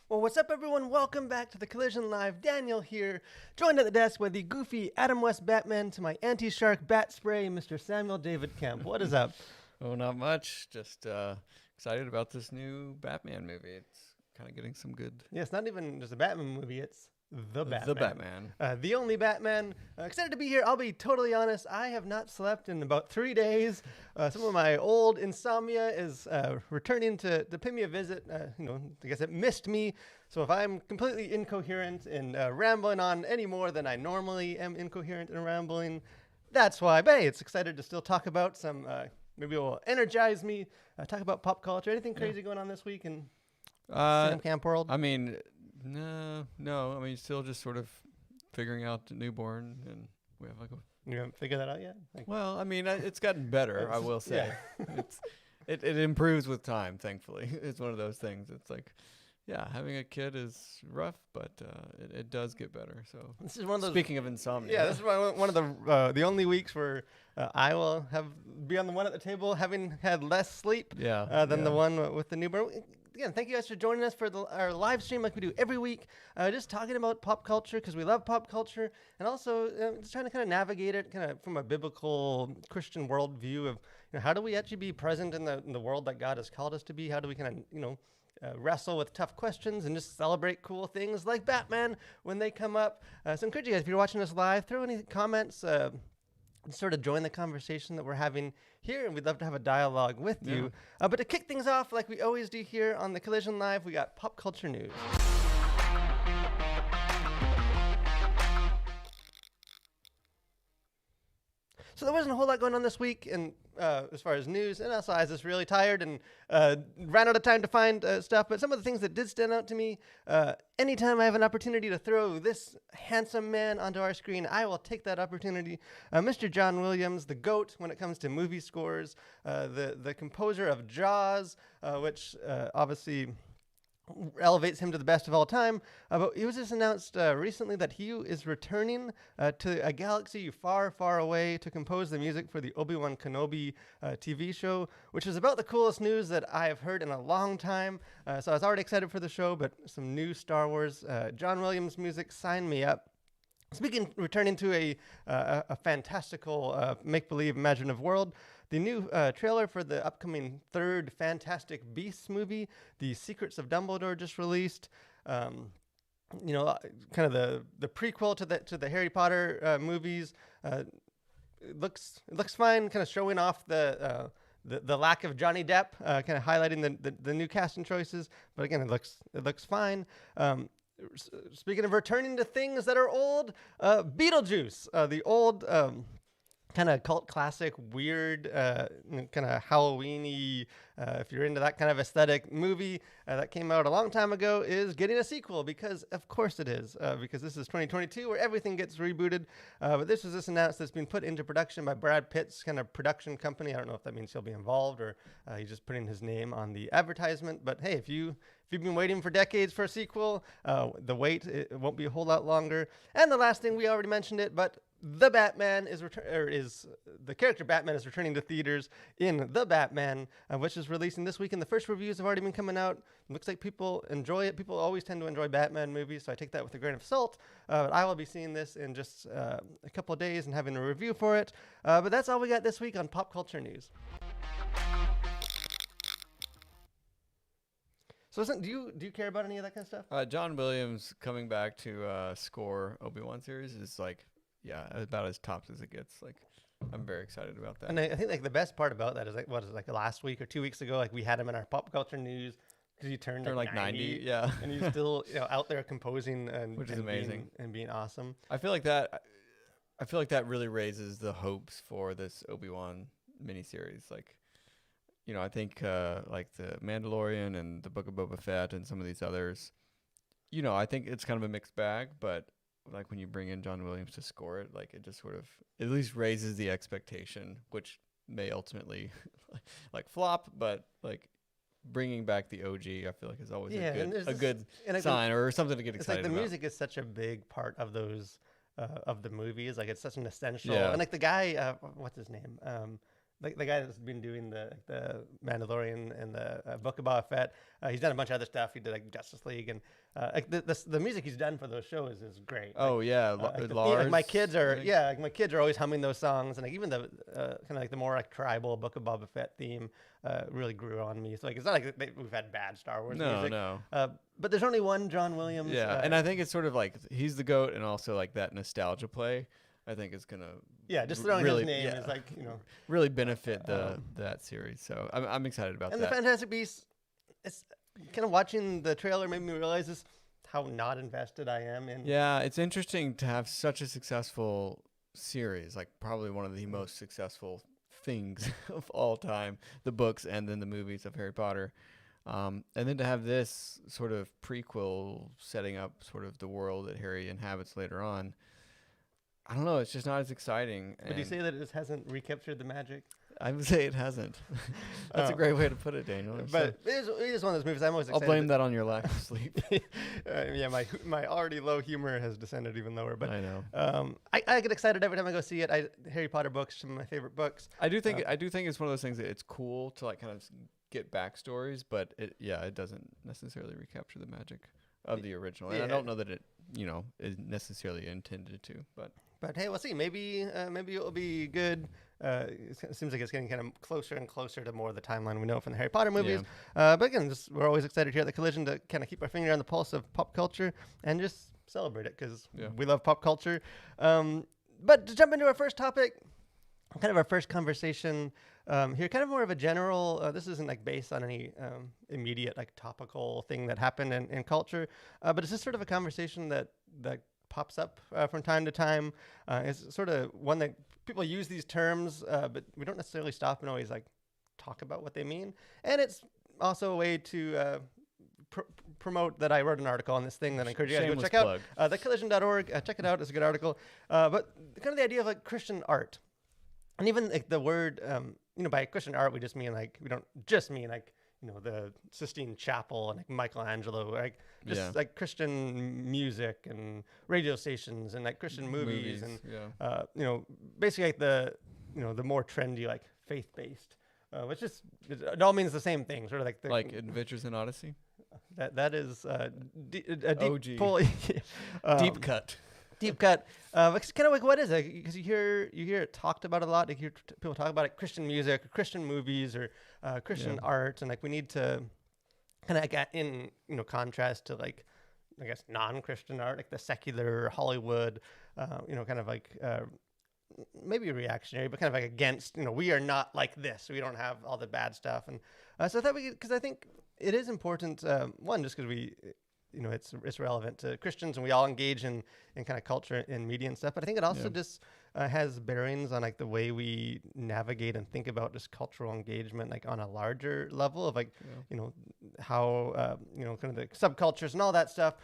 Well, what's up, everyone? Welcome back to the Collision Live. Daniel here, joined at the desk by the goofy Adam West Batman to my anti-shark bat spray, Mr. Samuel David Kemp. What is up? Oh, not much. Just excited about this new Batman movie. It's kind of getting some good. Yeah, it's not even just a Batman movie, it's the Batman. The Batman. The only Batman. Excited to be here. I'll be totally honest. I have not slept in about 3 days. Some of my old insomnia is returning to pay me a visit. I guess it missed me. So if I'm completely incoherent and rambling on any more than I normally am incoherent and rambling, that's why. But hey, it's excited to still talk about some, maybe it will energize me, talk about pop culture. Anything crazy going on this week in Sam Camp world? I mean, no. I mean, still just sort of figuring out the newborn, and we have You haven't figured that out yet? well, I mean, it's gotten better. I will say, it improves with time. Thankfully, it's one of those things. It's like, yeah, having a kid is rough, but it does get better. So This is one of those. speaking of insomnia, Yeah, this is one of the only weeks where I will be on the one at the table having had less sleep than the one with the newborn. Again, thank you guys for joining us for our live stream like we do every week, just talking about pop culture because we love pop culture, and also just trying to kind of navigate it kind of from a biblical Christian worldview of how do we actually be present in the world that God has called us to be? How do we kind of wrestle with tough questions and just celebrate cool things like Batman when they come up. So encourage you guys, if you're watching us live, throw any comments, sort of join the conversation that we're having here, and we'd love to have a dialogue with you. But to kick things off, like we always do here on the Collision Live, we got pop culture news. So there wasn't a whole lot going on this week, and as far as news, and also I was just really tired and ran out of time to find stuff. But some of the things that did stand out to me, anytime I have an opportunity to throw this handsome man onto our screen, I will take that opportunity. Mr. John Williams, the GOAT when it comes to movie scores, the composer of Jaws, which obviously elevates him to the best of all time. But it was just announced recently that he is returning to a galaxy far, far away to compose the music for the Obi-Wan Kenobi TV show, which is about the coolest news that I have heard in a long time. So I was already excited for the show, but some new Star Wars John Williams music, sign me up. Returning to a fantastical make-believe imaginative world, the new trailer for the upcoming third Fantastic Beasts movie, The Secrets of Dumbledore, just released. Kind of the prequel to the Harry Potter movies. It looks fine, kind of showing off the lack of Johnny Depp, kind of highlighting the new casting choices. But again, it looks fine. Speaking of returning to things that are old, Beetlejuice, the old kind of cult classic, weird, kind of Halloween-y, if you're into that kind of aesthetic movie that came out a long time ago, is getting a sequel, because of course it is, because this is 2022 where everything gets rebooted. But this was just announced that's been put into production by Brad Pitt's kind of production company. I don't know if that means he'll be involved or he's just putting his name on the advertisement. But hey, if you've been waiting for decades for a sequel, the wait it won't be a whole lot longer. And the last thing, we already mentioned it, but the Batman the character Batman is returning to theaters in The Batman, which is releasing this week. And the first reviews have already been coming out. It looks like people enjoy it. People always tend to enjoy Batman movies, so I take that with a grain of salt. But I will be seeing this in just a couple of days and having a review for it. But that's all we got this week on pop culture news. So do you care about any of that kind of stuff? John Williams coming back to score Obi-Wan series is like, about as tops as it gets. Like, I'm very excited about that. And I think like the best part about that is like last week or 2 weeks ago, like we had him in our pop culture news because he turned like 90, yeah, and he's still out there composing which is amazing and being awesome. I feel like that really raises the hopes for this Obi-Wan miniseries. Like, I think like the Mandalorian and the Book of Boba Fett and some of these others, I think it's kind of a mixed bag, but like when you bring in John Williams to score it, like it just sort of at least raises the expectation, which may ultimately like flop, but like bringing back the OG, I feel like is always a good sign or something to get excited about. It's like the music is such a big part of those of the movies. Like it's such an essential. And like the guy, what's his name? the guy that's been doing the Mandalorian and the Book of Boba Fett. He's done a bunch of other stuff. He did like Justice League, and like the music he's done for those shows is great. Oh like, yeah, Lars. like my kids are I think. like my kids are always humming those songs, and like even the kind of like the more like tribal Book of Boba Fett theme really grew on me. So like it's not like we've had bad Star Wars music. No. But there's only one John Williams. Yeah, and I think it's sort of like he's the GOAT, and also like that nostalgia play. I think is gonna just throwing really, his name is like really benefit that series. So I'm excited about and that. the Fantastic Beasts. It's kind of watching the trailer made me realize this how not invested I am in. Yeah, it's interesting to have such a successful series, like probably one of the most successful things of all time, the books and then the movies of Harry Potter. And then to have this sort of prequel setting up sort of the world that Harry inhabits later on, I don't know, it's just not as exciting. Would you say that it hasn't recaptured the magic? I would say it hasn't. That's a great way to put it, Daniel. But it is one of those movies I'm always I'll excited. blame that on your lack of sleep. Yeah, my already low humor has descended even lower. But I know. I get excited every time I go see it. Harry Potter books, some of my favorite books. I do think it's one of those things that it's cool to like kind of get backstories, but it doesn't necessarily recapture the magic of the original. And I don't know that it is necessarily intended to, but hey, we'll see. Maybe it will be good. It seems like it's getting kind of closer and closer to more of the timeline we know from the Harry Potter movies. But again, we're always excited here at the Collision to kind of keep our finger on the pulse of pop culture and just celebrate it because we love pop culture. But to jump into our first topic, kind of our first conversation here, kind of more of a general, this isn't like based on any immediate like topical thing that happened in culture, but it's just sort of a conversation that pops up from time to time. It's sort of one that people use these terms, but we don't necessarily stop and always like talk about what they mean. And it's also a way to promote that I wrote an article on this thing that I encourage you guys to go check out. Thecollision.org. Check it out. It's a good article. But kind of the idea of like Christian art. And even like the word, by Christian art, we just mean like, we don't just mean like, the Sistine Chapel and like Michelangelo, like just like Christian music and radio stations and like Christian movies and, basically like the more trendy, like faith-based, which just, it all means the same thing, sort of like like Adventures in Odyssey. That is a deep OG. pull, Deep cut. Deep cut. It's kind of like, what is it? Because you hear it talked about a lot. You hear people talk about it, Christian music, or Christian movies, or Christian art, and like we need to kind of get in contrast to like I guess non-Christian art, like the secular Hollywood, kind of like maybe reactionary, but kind of like against. We are not like this. We don't have all the bad stuff, and so I thought because I think it is important. One, just because we. It's relevant to Christians and we all engage in kind of culture and media and stuff. But I think it also just has bearings on like the way we navigate and think about just cultural engagement, like on a larger level of like, how, kind of the subcultures and all that stuff.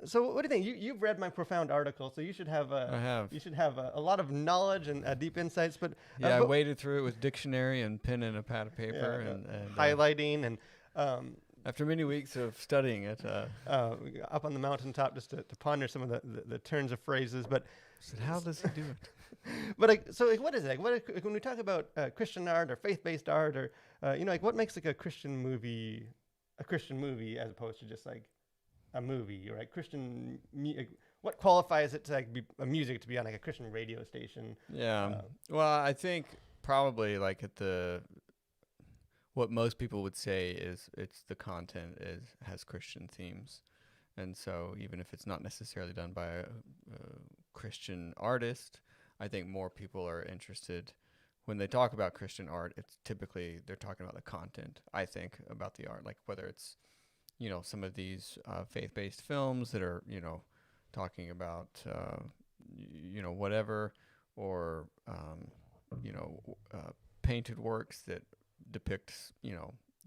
So what do you think? You've read my profound article, so you should have, I have. You should have a lot of knowledge and deep insights, but I waded through it with dictionary and pen and a pad of paper and highlighting and, after many weeks of studying it, up on the mountaintop just to ponder some of the turns of phrases. But how does he do it? But what is it? When we talk about Christian art or faith-based art, or what makes like a Christian movie as opposed to just like a movie, or like Christian? What qualifies it to like be a music to be on like a Christian radio station? Yeah. Well, I think probably like what most people would say is it's the content has Christian themes. And so even if it's not necessarily done by a Christian artist, I think more people are interested when they talk about Christian art. It's typically they're talking about the content, I think, about the art, like whether it's, some of these faith-based films that are, talking about, whatever, or, painted works that depicts,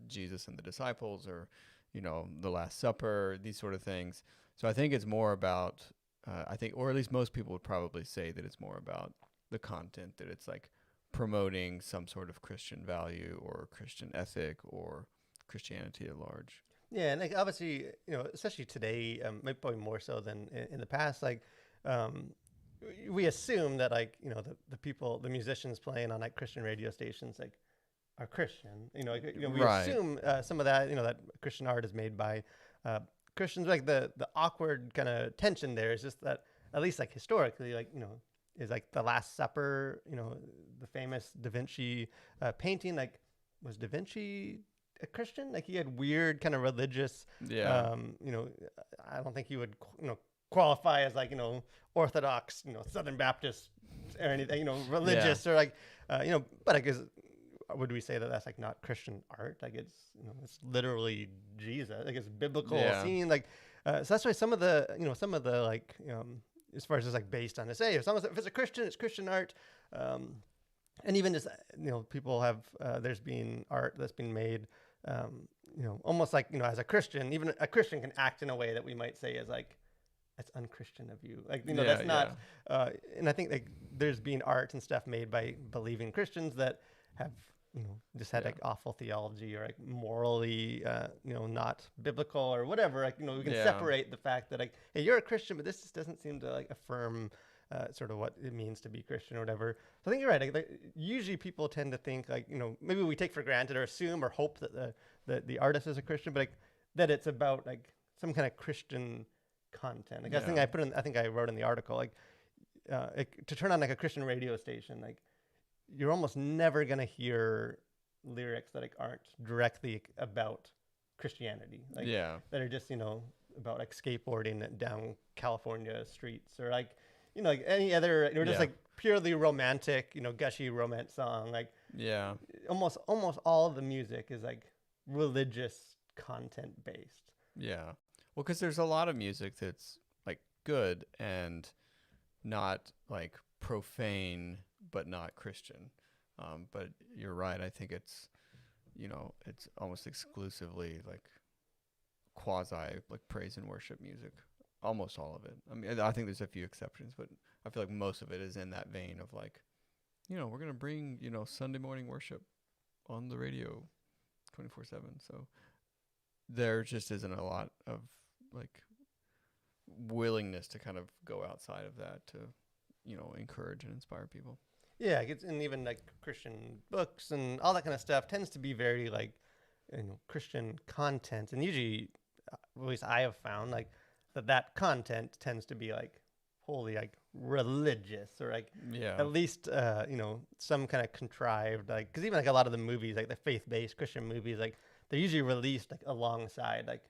Jesus and the disciples, or, the Last Supper, these sort of things. So I think it's more about, or at least most people would probably say that it's more about the content, that it's like promoting some sort of Christian value or Christian ethic or Christianity at large. Yeah, and like obviously, especially today, maybe probably more so than in the past, like, we assume that like the people, the musicians playing on like Christian radio stations like are Christian. We Right. assume some of that that Christian art is made by Christians. Like the awkward kind of tension there is just that at least like historically is like the Last Supper. The famous Da Vinci painting. Like was Da Vinci a Christian? Like he had weird kind of religious. Yeah. I don't think he would qualify as like Orthodox Southern Baptist or anything religious or like but I guess would we say that that's like not Christian art? Like it's literally Jesus, like it's biblical scene. Like so that's why some of the like as far as it's like based on this, hey, if it's a Christian, it's Christian art. And even just people have there's been art that's been made almost like as a Christian, even a Christian can act in a way that we might say is like that's unchristian of you, like that's not and I think like there's been art and stuff made by believing Christians that have just had like awful theology or like morally not biblical or whatever. Like we can separate the fact that like, hey, you're a Christian, but this just doesn't seem to like affirm sort of what it means to be Christian or whatever. So I think you're right. Like, usually people tend to think like maybe we take for granted or assume or hope that the artist is a Christian, but like that it's about like some kind of Christian content. Like I think I wrote in the article like to turn on like a Christian radio station, like you're almost never gonna hear lyrics that like aren't directly about Christianity, like that are just about like skateboarding down California streets or like like any other just like purely romantic gushy romance song. Like almost all of the music is like religious content based. Well, because there's a lot of music that's like good and not like profane but not Christian. But you're right. I think it's it's almost exclusively like quasi like praise and worship music. Almost all of it. I mean, I think there's a few exceptions, but I feel like most of it is in that vein of like, we're gonna bring Sunday morning worship on the radio, 24/7. So there just isn't a lot of like willingness to kind of go outside of that to encourage and inspire people. Yeah, and even like Christian books and all that kind of stuff tends to be very like Christian content, and usually, at least I have found like that content tends to be like wholly like religious or like at least some kind of contrived, like because even like a lot of the movies, like the faith-based Christian movies, like they're usually released like alongside like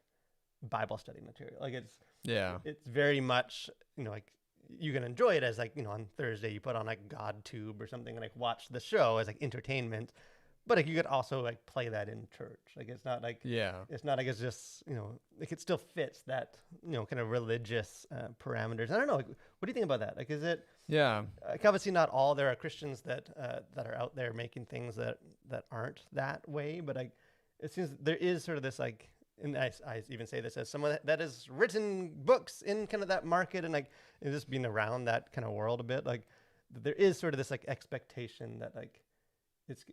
Bible study material. Like it's very much like you can enjoy it as like on Thursday you put on like GodTube or something and like watch the show as like entertainment, but like you could also like play that in church. Like it's not like it's not like it's just like it still fits that kind of religious parameters. I don't know, like, what do you think about that? Like is it like obviously not all there are Christians that are out there making things that aren't that way, but like it seems there is sort of this like, and I even say this as someone that has written books in kind of that market and like just being around that kind of world a bit, like there is sort of this like expectation that like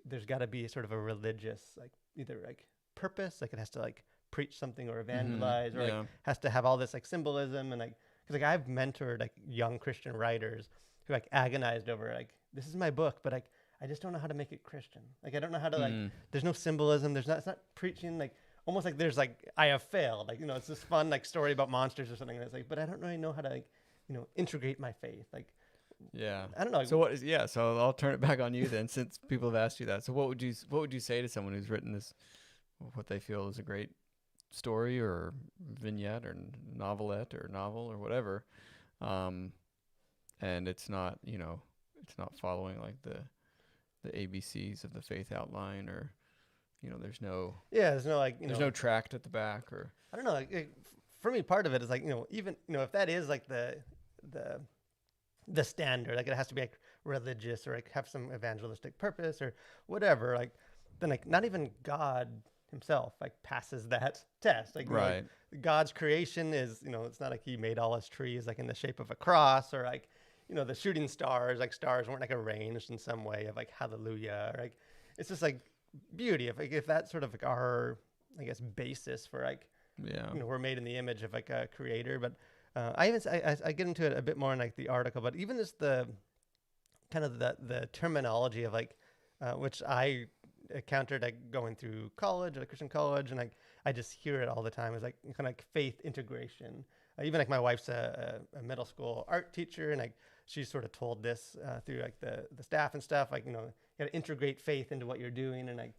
there's got to be sort of a religious like either like purpose, like it has to like preach something or evangelize or like has to have all this like symbolism. And like because like I've mentored like young Christian writers who like agonized over like, this is my book, but like I just don't know how to make it Christian. Like I don't know how to like there's no symbolism, it's not preaching, like almost like there's like I have failed, like it's this fun like story about monsters or something, and it's like, but I don't really know how to like integrate my faith. Like I don't know. So so I'll turn it back on you then, since people have asked you that. So what would you say to someone who's written this, what they feel is a great story or vignette or novelette or novel or whatever, and it's not it's not following like the ABCs of the faith outline, or there's no like there's no tract at the back, or I don't know, like for me part of it is like even if that is like the standard, like it has to be like religious or like have some evangelistic purpose or whatever, like then like not even God himself like passes that test. Like right, God's creation is it's not like he made all his trees like in the shape of a cross, or like the shooting stars, like stars weren't like arranged in some way of like hallelujah, or like it's just like beauty. If that's sort of like our, I guess, basis for like we're made in the image of like a creator. But I get into it a bit more in like the article, but even just the kind of the terminology of like, which I encountered like going through college at a Christian college, and like I just hear it all the time. Is like kind of like faith integration. Even like my wife's a middle school art teacher, and like she's sort of told this through like the staff and stuff. Like, you know, you got to integrate faith into what you're doing, and like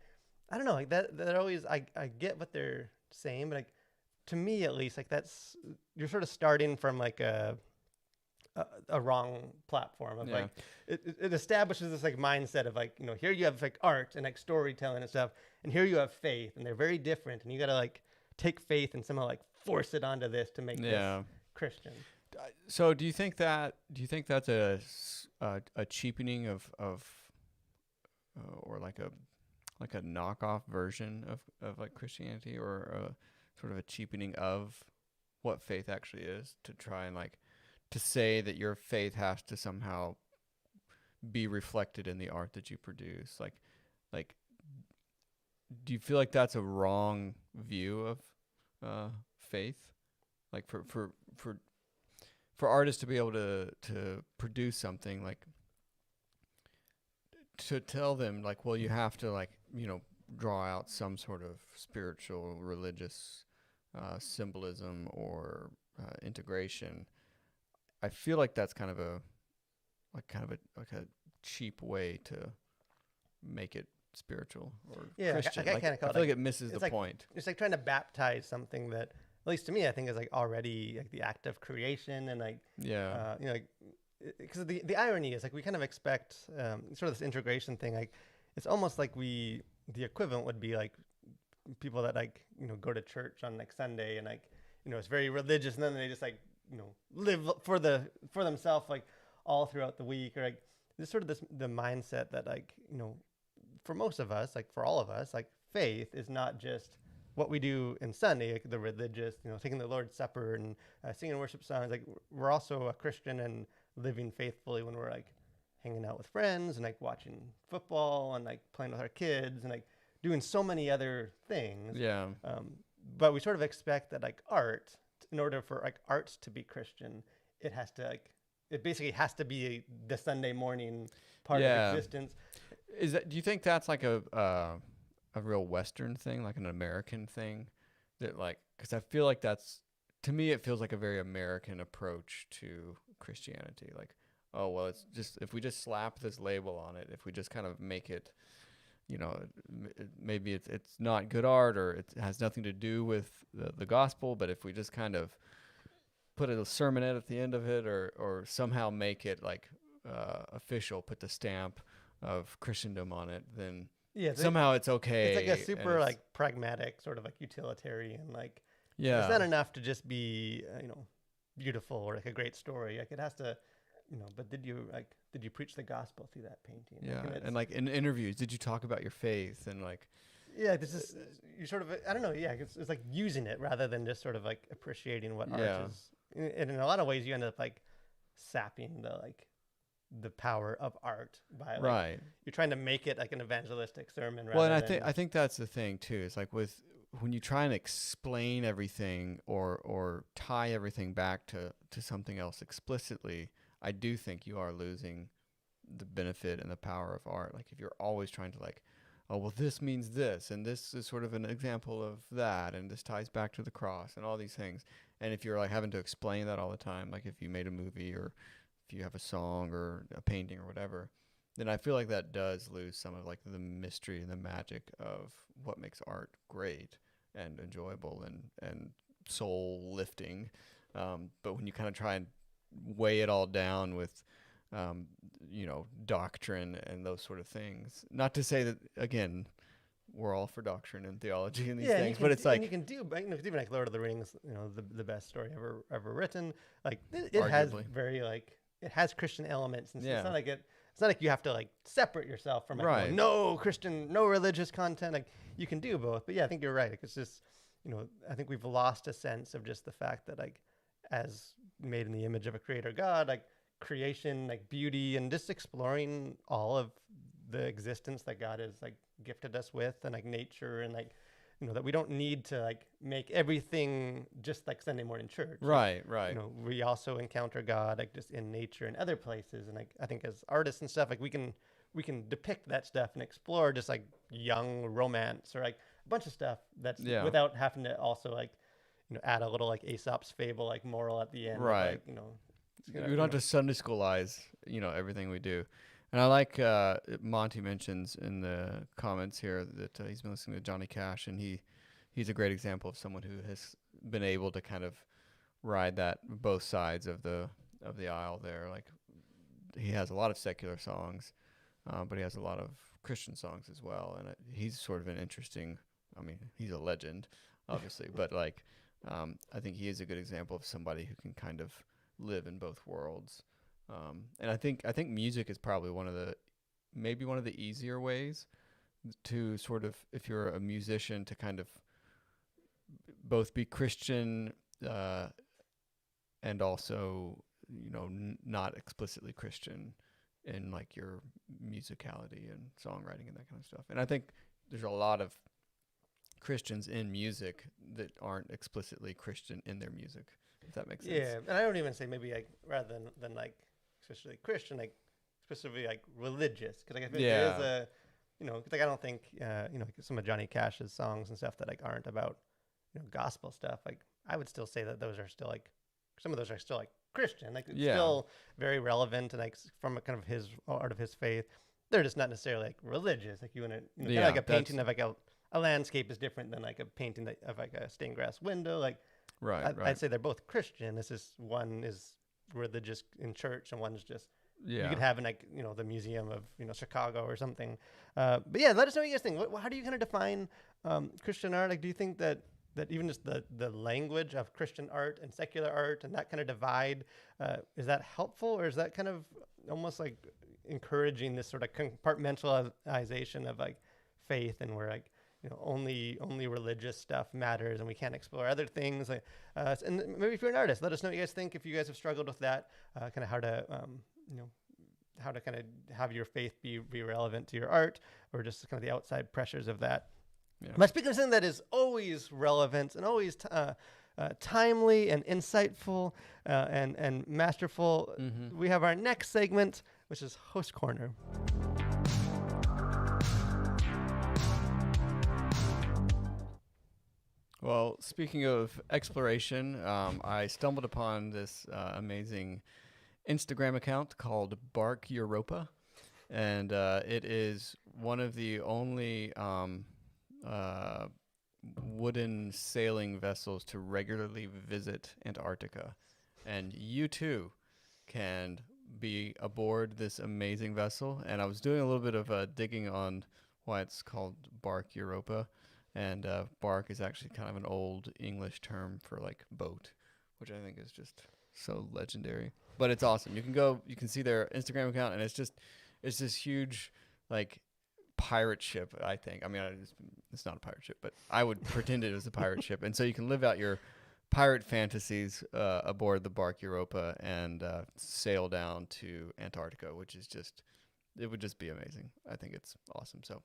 I don't know, like that always I get what they're saying, but like to me at least, like that's you're sort of starting from like a wrong platform of Yeah. like it establishes this like mindset of like, you know, here you have like art and like storytelling and stuff, and here you have faith, and they're very different, and you got to like take faith and somehow like force it onto this to make this Christian. So do you think that's a cheapening of or like a knockoff version of like Christianity, or sort of a cheapening of what faith actually is, to try and like to say that your faith has to somehow be reflected in the art that you produce? Like do you feel like that's a wrong view of faith? Like for artists to be able to produce something, like to tell them like, well, you have to, like, you know, draw out some sort of spiritual, religious symbolism or integration. I feel like that's kind of a cheap way to make it spiritual or Christian. I kind of I feel like it misses the point. It's like trying to baptize something that, at least to me, I think is like already like the act of creation, and like you know, like because the irony is like we kind of expect sort of this integration thing. Like it's almost like the equivalent would be like people that like, you know, go to church on like Sunday, and like, you know, it's very religious, and then they just like, you know, live for themselves like all throughout the week, or like this sort of the mindset that like, you know, for most of us, like for all of us, like faith is not just what we do in Sunday, like the religious, you know, taking the Lord's Supper and singing worship songs. Like we're also a Christian and living faithfully when we're like hanging out with friends and like watching football and like playing with our kids and like doing so many other things. Yeah. But we sort of expect that like art, in order for like art to be Christian, it has to like, it basically has to be the Sunday morning part of existence. Do you think that's like a real Western thing, like an American thing, that like, because I feel like that's, to me, it feels like a very American approach to Christianity. Like, oh, well, it's just, if we just slap this label on it, if we just kind of make it, you know, maybe it's not good art, or it has nothing to do with the gospel, but if we just kind of put a sermonette at the end of it, or somehow make it like official, put the stamp of Christendom on it, then somehow it's okay. It's like a super like pragmatic sort of like utilitarian, like, yeah, it's not enough to just be you know, beautiful or like a great story. Like it has to, you know, but did you preach the gospel through that painting? Yeah. And like in interviews, did you talk about your faith? And like, yeah, this is, you sort of, I don't know. Yeah. It's like using it rather than just sort of like appreciating what art is. And in a lot of ways you end up like sapping the power of art by like, you're trying to make it like an evangelistic sermon. Well, and I think that's the thing too. It's like when you try and explain everything or tie everything back to something else explicitly, I do think you are losing the benefit and the power of art. Like if you're always trying to like, oh, well, this means this, and this is sort of an example of that, and this ties back to the cross and all these things. And if you're like having to explain that all the time, like if you made a movie or if you have a song or a painting or whatever, then I feel like that does lose some of like the mystery and the magic of what makes art great and enjoyable and soul lifting. But when you kind of try and weigh it all down with, you know, doctrine and those sort of things, not to say that, again, we're all for doctrine and theology and these things, but it's like, you can do, you know, even like Lord of the Rings, you know, the best story ever written. Like it has very like, it has Christian elements, and so it's not like it's not like you have to like separate yourself from like, no Christian, no religious content. Like you can do both. But yeah, I think you're right. Like, it's just, you know, I think we've lost a sense of just the fact that like, as made in the image of a creator God, like creation, like beauty, and just exploring all of the existence that God has like gifted us with, and like nature, and like that we don't need to like make everything just like Sunday morning church. Right, right. We also encounter God like just in nature and other places, and like I think as artists and stuff, like we can depict that stuff and explore just like young romance or like a bunch of stuff that's without having to also like add a little like Aesop's fable like moral at the end. Right. Like, we don't have to Sunday schoolize everything we do. And I like Monty mentions in the comments here that he's been listening to Johnny Cash, and he's a great example of someone who has been able to kind of ride that both sides of the aisle there. Like he has a lot of secular songs, but he has a lot of Christian songs as well, and he's sort of an interesting. I mean, he's a legend, obviously, but like I think he is a good example of somebody who can kind of live in both worlds. And I think music is probably one of the easier ways to sort of, if you're a musician, to kind of both be Christian and also not explicitly Christian in like your musicality and songwriting and that kind of stuff. And I think there's a lot of Christians in music that aren't explicitly Christian in their music, if that makes sense. Yeah, and I don't even say maybe like rather than like especially Christian, like specifically like religious, because like I think there is a, cause like I don't think like some of Johnny Cash's songs and stuff that like aren't about gospel stuff. Like I would still say that those are still like some of those are still like Christian, like it's still very relevant and like from a kind of his art of his faith. They're just not necessarily like religious. Like you want to kind of like a painting of like a landscape is different than like a painting of like a stained glass window. Like I'd say they're both Christian. This is one is religious in church and one's just you could have in like the museum of Chicago or something. But yeah, let us know what you guys think. How do you kind of define Christian art? Like, do you think that even just the language of Christian art and secular art and that kind of divide is that helpful, or is that kind of almost like encouraging this sort of compartmentalization of like faith, and where like only religious stuff matters and we can't explore other things? Like, and maybe if you're an artist, let us know what you guys think. If you guys have struggled with that, kind of how to kind of have your faith be relevant to your art, or just kind of the outside pressures of that. Yeah. But speaking of something that is always relevant and always timely and insightful and masterful, we have our next segment, which is Host Corner. Well, speaking of exploration, I stumbled upon this amazing Instagram account called Bark Europa, and it is one of the only wooden sailing vessels to regularly visit Antarctica. And you too can be aboard this amazing vessel. And I was doing a little bit of digging on why it's called Bark Europa. And bark is actually kind of an old English term for like boat, which I think is just so legendary. But it's awesome. You can see their Instagram account, and it's this huge like pirate ship, I think. I mean, it's not a pirate ship, but I would pretend it was a pirate ship. And so you can live out your pirate fantasies aboard the Bark Europa and sail down to Antarctica, which is it would just be amazing. I think it's awesome. So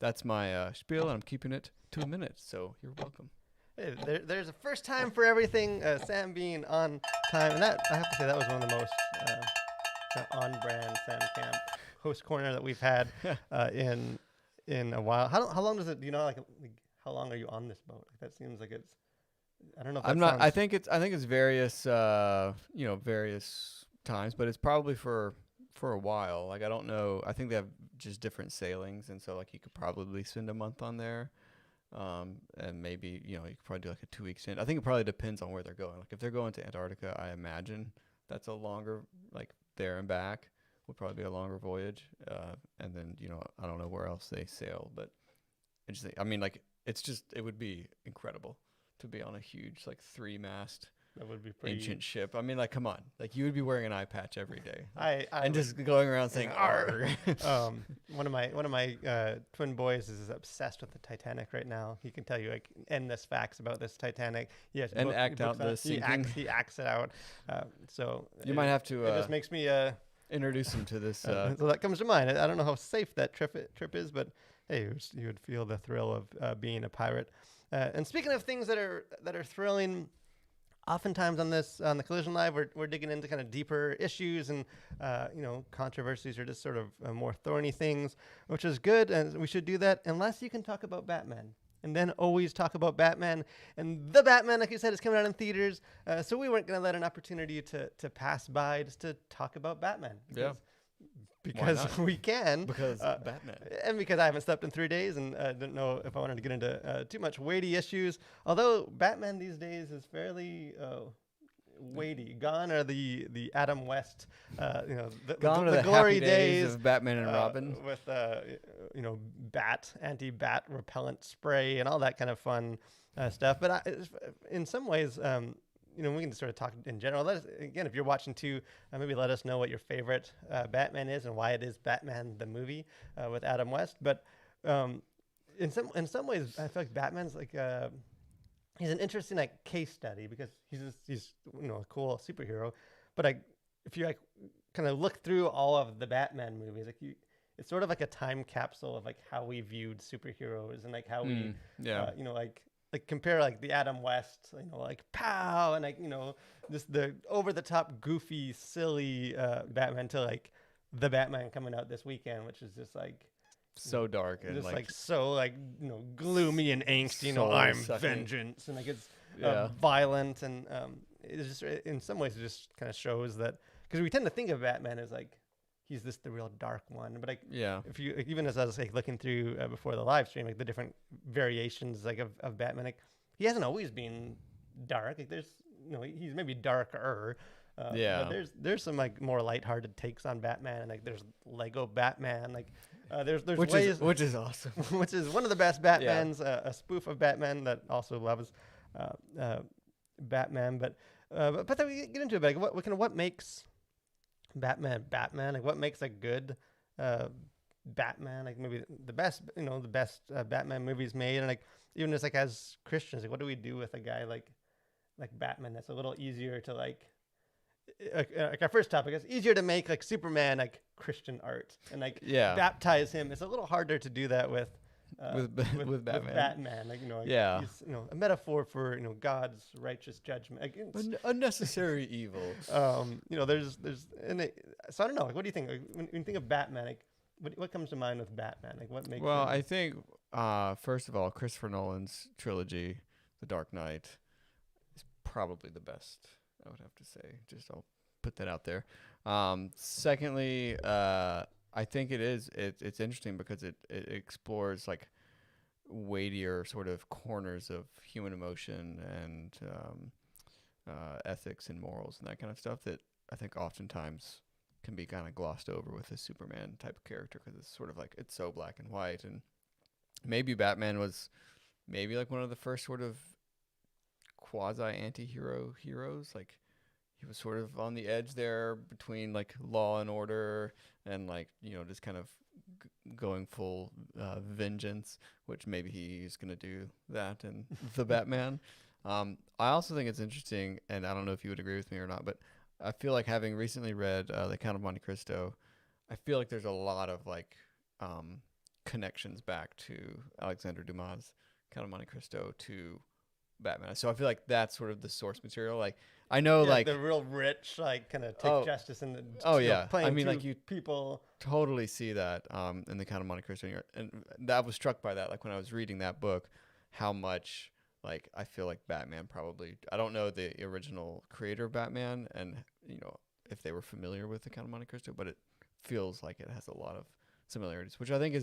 that's my spiel, and I'm keeping it to a minute, so you're welcome. Hey, there's a first time for everything. Sam being on time, and that I have to say that was one of the most on-brand Sam Camp Host Corner that we've had in a while. How long does it? Do you know like how long are you on this boat? Like, that seems like it's. I don't know. If that sounds... I think it's various various times, but it's probably for a while. Like I don't know. I think they have just different sailings, and so like you could probably spend a month on there. And maybe, you could probably do like a 2-week stint. I think it probably depends on where they're going. Like if they're going to Antarctica, I imagine that's a longer, like there and back would probably be a longer voyage. And then, I don't know where else they sail, but I just think, I mean, like it would be incredible to be on a huge, like 3-mast that would be pretty ancient ship. I mean, like, come on, like you would be wearing an eye patch every day, and just going around saying "arr." One of my twin boys is obsessed with the Titanic right now. He can tell you like endless facts about this Titanic. Yes, and act out the sinking. He acts it out. So you might have to. It just makes me introduce him to this. So that comes to mind. I don't know how safe that trip is, but hey, you would feel the thrill of being a pirate. And speaking of things that are thrilling, oftentimes on the Collision Live, we're digging into kind of deeper issues and controversies or just sort of more thorny things, which is good, and we should do that unless you can talk about Batman. And then always talk about Batman. And the Batman, like you said, is coming out in theaters. So we weren't going to let an opportunity to pass by just to talk about Batman. Because we can. Because Batman. And because I haven't slept in 3 days and didn't know if I wanted to get into too much weighty issues. Although Batman these days is fairly weighty. Gone are the Adam West, Gone are the glory happy days of Batman and Robin. With, anti-bat repellent spray and all that kind of fun stuff. But in some ways... we can sort of talk in general. Again, if you're watching too, maybe let us know what your favorite Batman is and why it is Batman the movie with Adam West. But in some ways, I feel like Batman's like he's an interesting case study because he's a cool superhero. But if you kind of look through all of the Batman movies, it's sort of like a time capsule of how we viewed superheroes and how we compare the Adam West, pow, and just the over the top, goofy, silly Batman to the Batman coming out this weekend, which is just so dark and just so gloomy and angsty. I'm vengeance, and it's violent, and it's just in some ways it just kind of shows that because we tend to think of Batman as he's the real dark one, but if you even as I was looking through before the live stream, the different variations of Batman, he hasn't always been dark. There's he's maybe darker, but there's some more lighthearted takes on Batman, and there's Lego Batman, there's which is awesome, which is one of the best Batmans, a spoof of Batman that also loves Batman, but then we get into it, what makes Batman, what makes a good Batman, maybe the best Batman movies made, and even just as Christians, what do we do with a guy like Batman that's a little easier to our first topic is easier to make Superman Christian art and baptize him. It's a little harder to do that with Batman. With Batman, he's a metaphor for God's righteous judgment. Unnecessary evil. So I don't know. What do you think? When you think of Batman, what comes to mind with Batman? What makes? Well, I think first of all, Christopher Nolan's trilogy, The Dark Knight, is probably the best. I would have to say. I'll put that out there. Secondly, I think it's interesting because it explores weightier sort of corners of human emotion and ethics and morals and that kind of stuff that I think oftentimes can be kind of glossed over with a Superman type of character because it's sort of it's so black and white, and maybe Batman was maybe one of the first sort of quasi anti-hero heroes. He was sort of on the edge there between law and order and just kind of going full vengeance, which maybe he's going to do that in the Batman. I also think it's interesting, and I don't know if you would agree with me or not, but I feel having recently read The Count of Monte Cristo, I feel there's a lot of connections back to Alexander Dumas' Count of Monte Cristo to Batman. So I feel that's sort of the source material. I know the real rich kind of take justice in the I mean you people totally see that in The Count of Monte Cristo, and I was struck by that when I was reading that book, how much I feel Batman probably, I don't know the original creator of Batman and if they were familiar with The Count of Monte Cristo, but it feels it has a lot of similarities, which I think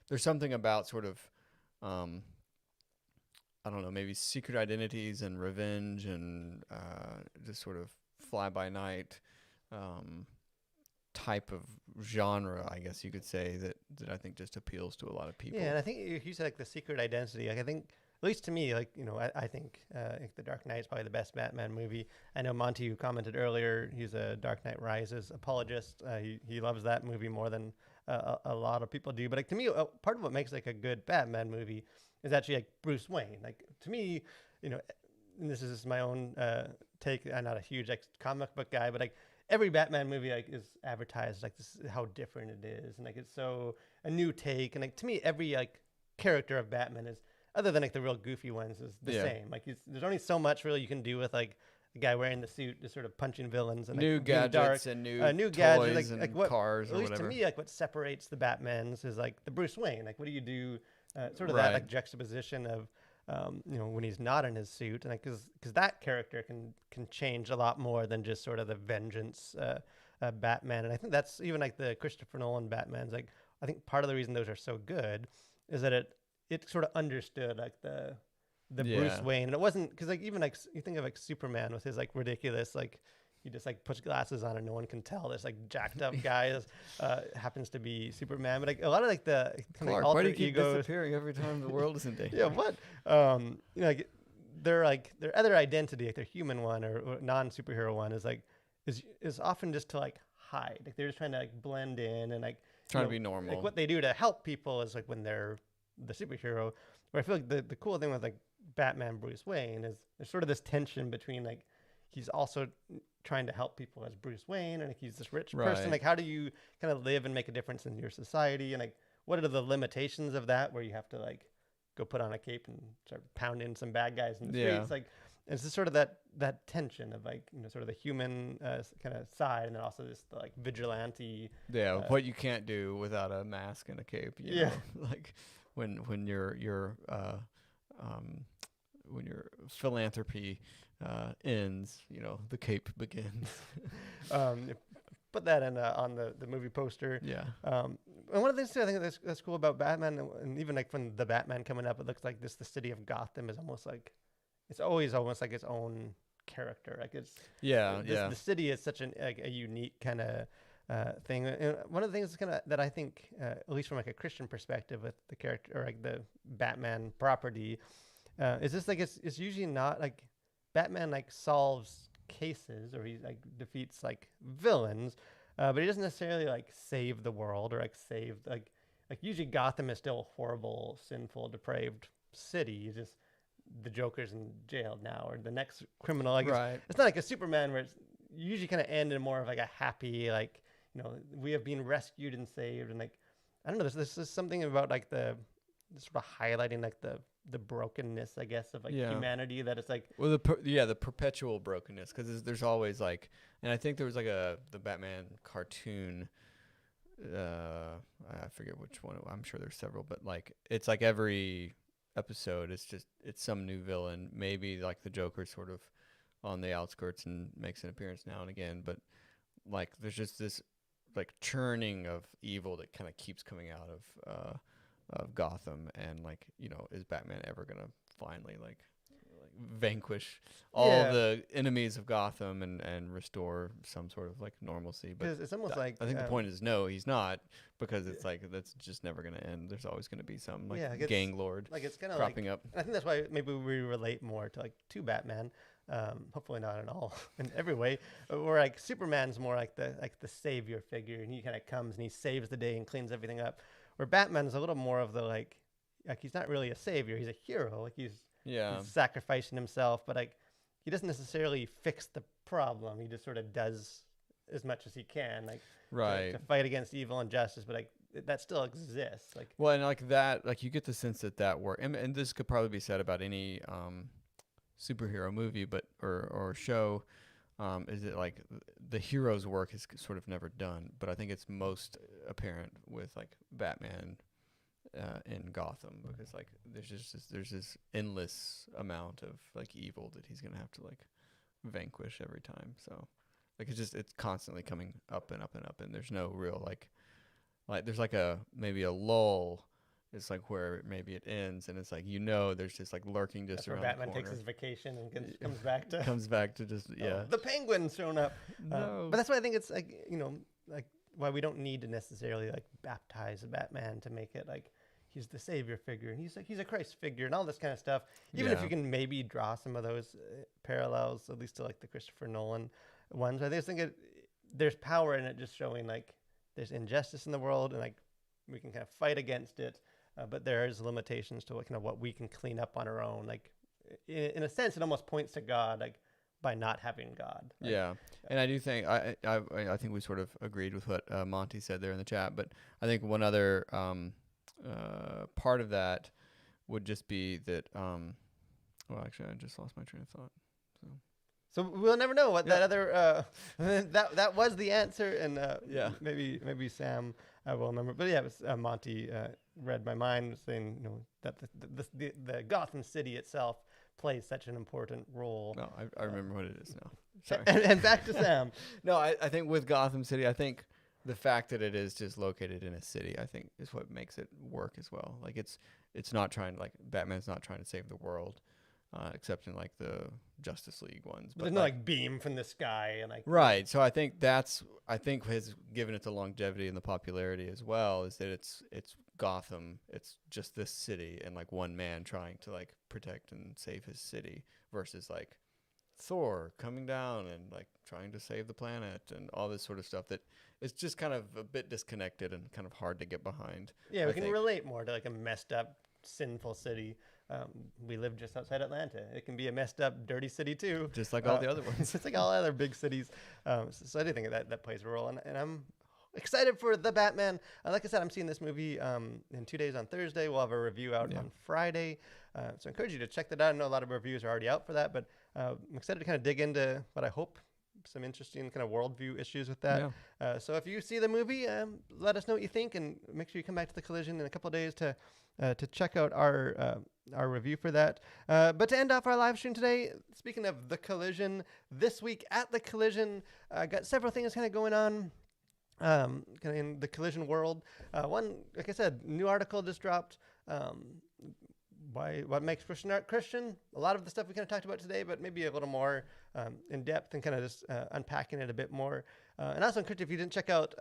there's something about sort of I don't know, maybe secret identities and revenge and just sort of fly-by-night type of genre, I guess you could say, that I think just appeals to a lot of people. Yeah, and I think you said the secret identity. I think, at least to me, I think The Dark Knight is probably the best Batman movie. I know Monty, who commented earlier, he's a Dark Knight Rises apologist. He loves that movie more than a lot of people do. But to me, part of what makes a good Batman movie is actually Bruce Wayne. To me, and this is just my own take. I'm not a huge comic book guy, but every Batman movie like is advertised like this is how different it is, and like it's so a new take, and like to me every like character of Batman is, other than like the real goofy ones, is the same. Like there's only so much really you can do with like the guy wearing the suit, just sort of punching villains and new like, being dark. gadgets and new gadgets, toys and what, cars at or least whatever. to me, like what separates the Batmans is like the Bruce Wayne. Like what do you do? Sort of Right. that like juxtaposition of when he's not in his suit, and like because that character can change a lot more than just sort of the vengeance Batman. And I think that's even like the Christopher Nolan Batmans. Like I think part of the reason those are so good is that it sort of understood like the Bruce Wayne, and it wasn't because like even like you think of like Superman with his like ridiculous like he just like puts glasses on and no one can tell this like jacked up guy is happens to be Superman. But like a lot of like the kind of Clark, why alter do you keep egos disappearing every time the world is in danger? yeah, what like their other identity, like their human one or non superhero one, is like is often just to like hide. Like they're just trying to like blend in and like Trying to be normal. Like what they do to help people is like when they're the superhero. Where I feel like the cool thing with like Batman Bruce Wayne is there's sort of this tension between like he's also trying to help people as Bruce Wayne, and like he's this rich person. Like how do you kind of live and make a difference in your society, and like what are the limitations of that, where you have to like go put on a cape and start pounding some bad guys in the streets? Like it's just sort of that tension of like sort of the human kind of side, and then also this the, like vigilante. What you can't do without a mask and a cape. You know? Like when your philanthropy ends, the cape begins. Put that in on the movie poster. And one of the things too, I think that's cool about Batman, and even like when the Batman coming up, it looks like the city of Gotham is almost like it's always almost like its own character. Like it's the city is such a unique kind of thing. And one of the things that I think, at least from like a Christian perspective, with the character or like the Batman property, is this like it's usually not like Batman like solves cases or he like defeats like villains, but he doesn't necessarily like save the world or like save like usually Gotham is still a horrible, sinful, depraved city. It's just the Joker's in jail now or the next criminal. Like it's not like a Superman where it's usually kind of end in more of like a happy like we have been rescued and saved, and like I don't know, this is something about like the sort of highlighting like the brokenness, I guess, of like humanity, that it's like the perpetual brokenness, because there's always like, and I think there was like the Batman cartoon, I forget which one, I'm sure there's several, but like it's like every episode it's some new villain, maybe like the Joker sort of on the outskirts and makes an appearance now and again, but like there's just this like churning of evil that kind of keeps coming out of Gotham, and like is Batman ever gonna finally like vanquish all the enemies of Gotham and restore some sort of like normalcy? But it's almost like I think the point is no, he's not, because it's like that's just never gonna end. There's always gonna be some like gang lord like it's kind of cropping like, up. I think that's why maybe we relate more to Batman. Hopefully not at all in every way. Where like Superman's more like the savior figure, and he kind of comes and he saves the day and cleans everything up. Where Batman's a little more of the like he's not really a savior, he's a hero. Like he's sacrificing himself, but like he doesn't necessarily fix the problem. He just sort of does as much as he can, like to fight against evil and justice. But like that still exists. Like and like that, like you get the sense that work, and this could probably be said about any superhero movie, but or show. Is it like the hero's work is sort of never done, but I think it's most apparent with like Batman in Gotham, because like there's this endless amount of like evil that he's gonna have to like vanquish every time. So like it's constantly coming up and up and up, and there's no real like there's like maybe a lull. It's like where maybe it ends, and it's like there's just like lurking just around Batman the corner. takes his vacation and comes back to just the Penguin's shown up. No, but that's why I think it's like like why we don't need to necessarily like baptize a Batman to make it like he's the savior figure and he's a Christ figure and all this kind of stuff. Even if you can maybe draw some of those parallels, at least to like the Christopher Nolan ones, I just think there's power in it, just showing like there's injustice in the world and like we can kind of fight against it. But there's limitations to kind of what we can clean up on our own. Like in a sense, it almost points to God. Like by not having God. Like, Yeah, and I do think I think we sort of agreed with what Monty said there in the chat, but I think one other part of that would just be that. Well, actually, I just lost my train of thought. So we'll never know what Yeah. that other that was the answer, and Yeah. maybe Sam will remember. But yeah, it was Monty read my mind, saying that the Gotham City itself plays such an important role. No, I remember what it is now. Sorry. And back to Sam. No, I think with Gotham City, I think the fact that it is just located in a city, I think, is what makes it work as well. Like it's not trying, like, Batman's not trying to save the world, except in like the Justice League ones. But there's no like beam from the sky and like right. So I think has given it the longevity and the popularity as well, is that it's Gotham. It's just this city and like one man trying to like protect and save his city versus like Thor coming down and like trying to save the planet and all this sort of stuff that is just kind of a bit disconnected and kind of hard to get behind. Yeah, we can relate more to like a messed up, sinful city. We live just outside Atlanta. It can be a messed up, dirty city too. Just like all the other ones. It's like all other big cities. So I do think that plays a role. And I'm excited for The Batman. Like I said, I'm seeing this movie in 2 days on Thursday. We'll have a review out on Friday. So I encourage you to check that out. I know a lot of reviews are already out for that, but I'm excited to kind of dig into what I hope some interesting kind of worldview issues with that. Yeah. So if you see the movie, let us know what you think, and make sure you come back to the Collision in a couple of days to check out our review for that. But to end off our live stream today, speaking of the Collision, this week at the Collision, got several things kind of going on. Kind of in the Collision world. One, like I said, new article just dropped. What makes Christian art Christian? A lot of the stuff we kind of talked about today, but maybe a little more in depth and kind of just unpacking it a bit more. And also encourage you, if you didn't check out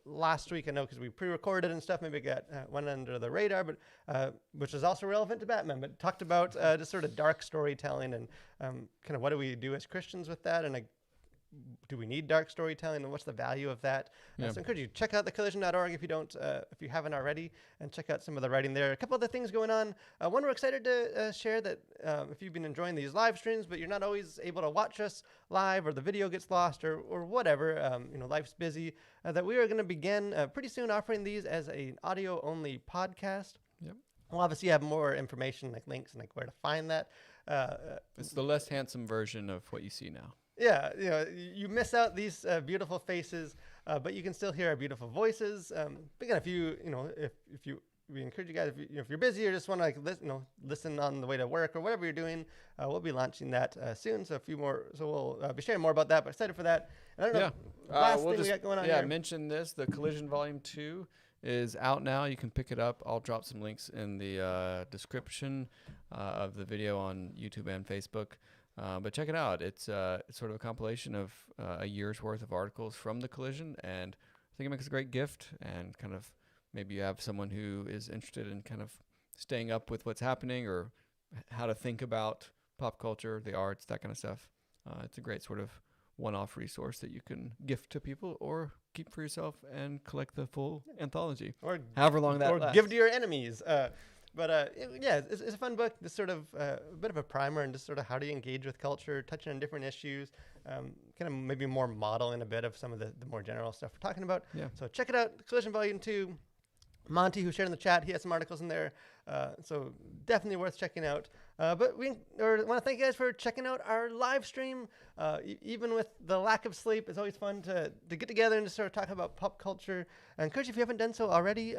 last week, I know because we pre-recorded and stuff, maybe it got went under the radar, but which is also relevant to Batman, but talked about just sort of dark storytelling and kind of what do we do as Christians with that, and like, do we need dark storytelling, and what's the value of that? So I encourage you to check out thecollision.org if you haven't already, and check out some of the writing there. A couple other things going on. One, we're excited to share that if you've been enjoying these live streams, but you're not always able to watch us live, or the video gets lost, or whatever, life's busy, that we are going to begin pretty soon offering these as an audio-only podcast. Yep. We'll obviously have more information, like links and like where to find that. It's the less handsome version of what you see now. Yeah, you miss out these beautiful faces, but you can still hear our beautiful voices. Again, we encourage you guys, if you're busy or just want to listen on the way to work or whatever you're doing, we'll be launching that soon. So we'll be sharing more about that. But excited for that. And I don't know. Last thing we got going on here. Yeah, mention this. The Collision Volume 2 is out now. You can pick it up. I'll drop some links in the description of the video on YouTube and Facebook. But check it out. It's sort of a compilation of a year's worth of articles from the Collision, and I think it makes a great gift. And kind of maybe you have someone who is interested in kind of staying up with what's happening or how to think about pop culture, the arts, that kind of stuff. It's a great sort of one-off resource that you can gift to people or keep for yourself and collect the full anthology, or however long that lasts. Give to your enemies. It's a fun book. This sort of a bit of a primer and just sort of how do you engage with culture, touching on different issues, kind of maybe more modeling a bit of some of the more general stuff we're talking about. Yeah. So check it out, Collision Volume 2. Monty, who shared in the chat, he has some articles in there. So definitely worth checking out. But we want to thank you guys for checking out our live stream. Even with the lack of sleep, it's always fun to get together and just sort of talk about pop culture. I encourage you, if you haven't done so already,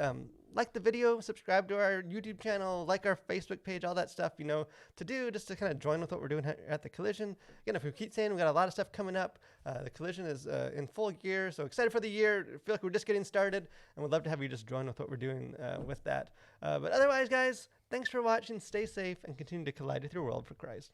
like the video, subscribe to our YouTube channel, like our Facebook page, all that stuff, to do just to kind of join with what we're doing at the Collision. Again, if we keep saying, we've got a lot of stuff coming up. The Collision is in full gear, so excited for the year. I feel like we're just getting started, and we'd love to have you just join with what we're doing with that. But otherwise, guys, thanks for watching. Stay safe and continue to collide with your world for Christ.